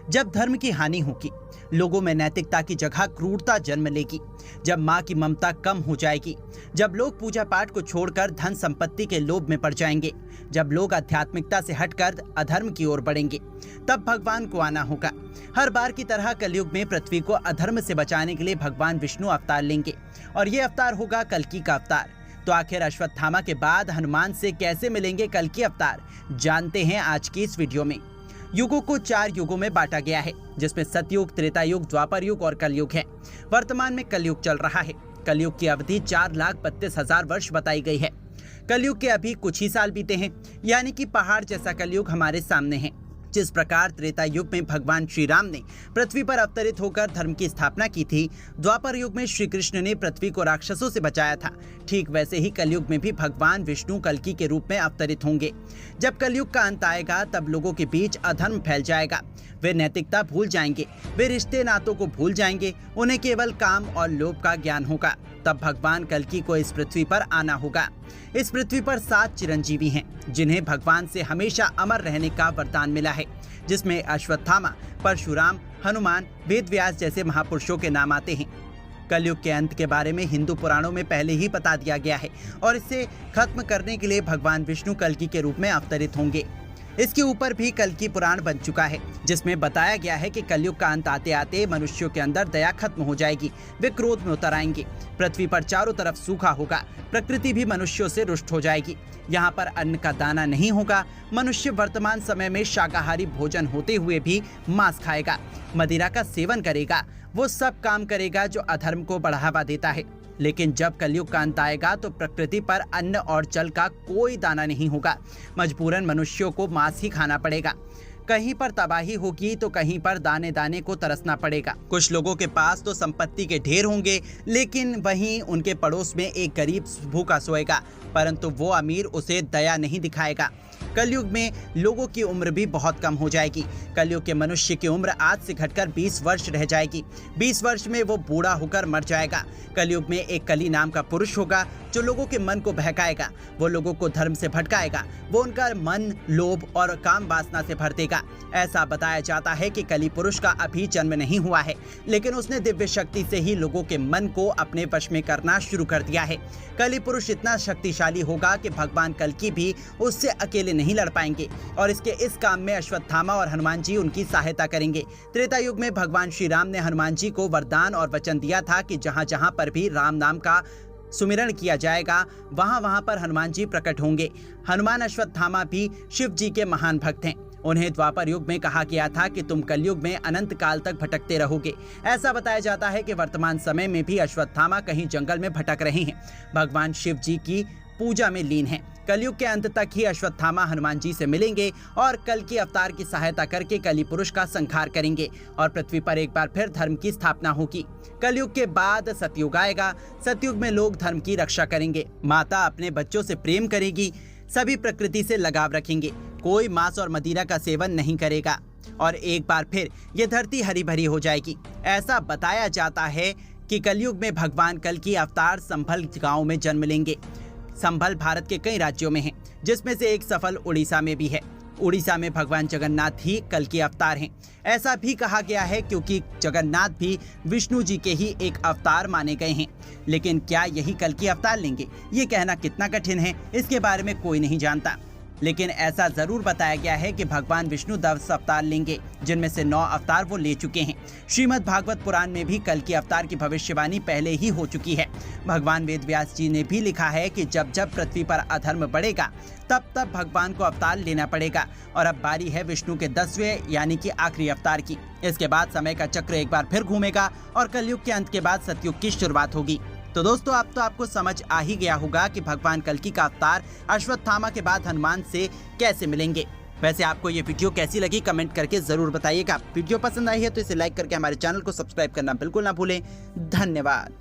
जब धर्म की हानि होगी, लोगों में नैतिकता की जगह क्रूरता जन्म लेगी। जब माँ की ममता कम हो जाएगी, जब लोग पूजा पाठ को छोड़कर धन संपत्ति के लोभ में पड़ जाएंगे, जब लोग आध्यात्मिकता से हटकर अधर्म की ओर बढ़ेंगे, तब भगवान को आना होगा। हर बार की तरह कलयुग में पृथ्वी को अधर्म से बचाने के लिए भगवान विष्णु अवतार लेंगे और ये अवतार होगा कल्कि का अवतार। तो आखिर अश्वत्थामा के बाद हनुमान से कैसे मिलेंगे कल्कि अवतार, जानते हैं आज की इस वीडियो में। युगों को 4 युगों में बांटा गया है, जिसमें सतयुग, त्रेता युग, द्वापर युग और कलयुग है। वर्तमान में कलयुग चल रहा है। कलयुग की अवधि 4,32,000 वर्ष बताई गई है। कलयुग के अभी कुछ ही साल बीते हैं, यानी कि पहाड़ जैसा कलयुग हमारे सामने है। जिस प्रकार त्रेता युग में भगवान श्री राम ने पृथ्वी पर अवतरित होकर धर्म की स्थापना की थी, द्वापर युग में श्री कृष्ण ने पृथ्वी को राक्षसों से बचाया था, ठीक वैसे ही कलयुग में भी भगवान विष्णु कल्कि के रूप में अवतरित होंगे। जब कलयुग का अंत आएगा, तब लोगों के बीच अधर्म फैल जाएगा। वे नैतिकता भूल जाएंगे, वे रिश्ते नातों को भूल जाएंगे, उन्हें केवल काम और लोभ का ज्ञान होगा। तब भगवान कल्कि को इस पृथ्वी पर आना होगा। इस पृथ्वी पर 7 चिरंजीवी हैं, जिन्हें भगवान से हमेशा अमर रहने का वरदान मिला है, जिसमें अश्वत्थामा, परशुराम, हनुमान, वेदव्यास जैसे महापुरुषों के नाम आते हैं। कलयुग के अंत के बारे में हिंदू पुराणों में पहले ही बता दिया गया है और इसे खत्म करने के लिए भगवान विष्णु कल्कि के रूप में अवतरित होंगे। इसके ऊपर भी कल्कि पुराण बन चुका है, जिसमें बताया गया है कि कलयुग का अंत आते आते मनुष्यों के अंदर दया खत्म हो जाएगी, वे क्रोध में उतर आएंगे, पृथ्वी पर चारों तरफ सूखा होगा, प्रकृति भी मनुष्यों से रुष्ट हो जाएगी, यहाँ पर अन्न का दाना नहीं होगा। मनुष्य वर्तमान समय में शाकाहारी भोजन होते हुए भी मांस खाएगा, मदिरा का सेवन करेगा, वो सब काम करेगा जो अधर्म को बढ़ावा देता है। लेकिन जब कलयुग का अंत आएगा तो प्रकृति पर अन्न और जल का कोई दाना नहीं होगा, मजबूरन मनुष्यों को मांस ही खाना पड़ेगा। कहीं पर तबाही होगी तो कहीं पर दाने दाने को तरसना पड़ेगा। कुछ लोगों के पास तो संपत्ति के ढेर होंगे, लेकिन वहीं उनके पड़ोस में एक गरीब भूखा सोएगा, परंतु वो अमीर उसे दया नहीं दिखाएगा। कलयुग में लोगों की उम्र भी बहुत कम हो जाएगी। कलयुग के मनुष्य की उम्र आज से घटकर 20 वर्ष रह जाएगी। 20 वर्ष में वो बूढ़ा होकर मर जाएगा। कलयुग में एक कली नाम का पुरुष होगा, जो लोगों के मन को बहकाएगा, वो लोगों को धर्म से भटकाएगा, वो उनका मन लोभ और काम वासना से भर देगा। ऐसा बताया जाता है कि कली पुरुष का अभी जन्म नहीं हुआ है, लेकिन उसने दिव्य शक्ति से ही लोगों के मन को अपने वश में करना शुरू कर दिया है। कली पुरुष इतना शक्तिशाली होगा कि भगवान कल्कि भी उससे अकेले नहीं लड़ पाएंगे और इसके इस काम में अश्वत्थामा और हनुमान जी उनकी सहायता करेंगे। त्रेता युग में भगवान श्री राम ने हनुमान जी को वरदान और वचन दिया था कि जहां जहां पर भी राम नाम का सुमिरन किया जाएगा, वहां वहां पर हनुमान जी प्रकट होंगे। हनुमान अश्वत्थामा भी शिव जी के महान भक्त हैं। उन्हें द्वापर युग में कहा गया था कि तुम कलयुग में अनंत काल तक भटकते रहोगे। ऐसा बताया जाता है कि वर्तमान समय में भी अश्वत्थामा कहीं जंगल में भटक रहे हैं, भगवान शिव जी की पूजा में लीन हैं। कलयुग के अंत तक ही अश्वत्थामा हनुमान जी से मिलेंगे और कल्कि अवतार की सहायता करके कली पुरुष का संहार करेंगे और पृथ्वी पर एक बार फिर धर्म की स्थापना होगी। कलयुग के बाद सतयुग आएगा। सतयुग में लोग धर्म की रक्षा करेंगे, माता अपने बच्चों से प्रेम करेगी, सभी प्रकृति से लगाव रखेंगे, कोई मांस और मदिरा का सेवन नहीं करेगा और एक बार फिर ये धरती हरी भरी हो जाएगी। ऐसा बताया जाता है कि कलयुग में भगवान कल्कि अवतार संभल गांव में जन्म लेंगे। संभल भारत के कई राज्यों में है, जिसमें से एक सफल उड़ीसा में भी है। उड़ीसा में भगवान जगन्नाथ ही कल्कि अवतार हैं। ऐसा भी कहा गया है क्योंकि जगन्नाथ भी विष्णु जी के ही एक अवतार माने गए हैं। लेकिन क्या यही कल्कि अवतार लेंगे, ये कहना कितना कठिन है, इसके बारे में कोई नहीं जानता। लेकिन ऐसा जरूर बताया गया है कि भगवान विष्णु 10 अवतार लेंगे, जिनमें से 9 अवतार वो ले चुके हैं। श्रीमद् भागवत पुराण में भी कल्कि अवतार की भविष्यवाणी पहले ही हो चुकी है। भगवान वेदव्यास जी ने भी लिखा है कि जब जब पृथ्वी पर अधर्म बढ़ेगा, तब तब भगवान को अवतार लेना पड़ेगा और अब बारी है विष्णु के 10वें यानी कि आखिरी अवतार की। इसके बाद समय का चक्र एक बार फिर घूमेगा और कलयुग के अंत के बाद सतयुग की शुरुआत होगी। तो दोस्तों, अब तो आपको समझ आ ही गया होगा कि भगवान कल्कि का अवतार अश्वत्थामा के बाद हनुमान से कैसे मिलेंगे। वैसे आपको ये वीडियो कैसी लगी कमेंट करके जरूर बताइएगा। वीडियो पसंद आई है तो इसे लाइक करके हमारे चैनल को सब्सक्राइब करना बिल्कुल ना भूलें। धन्यवाद।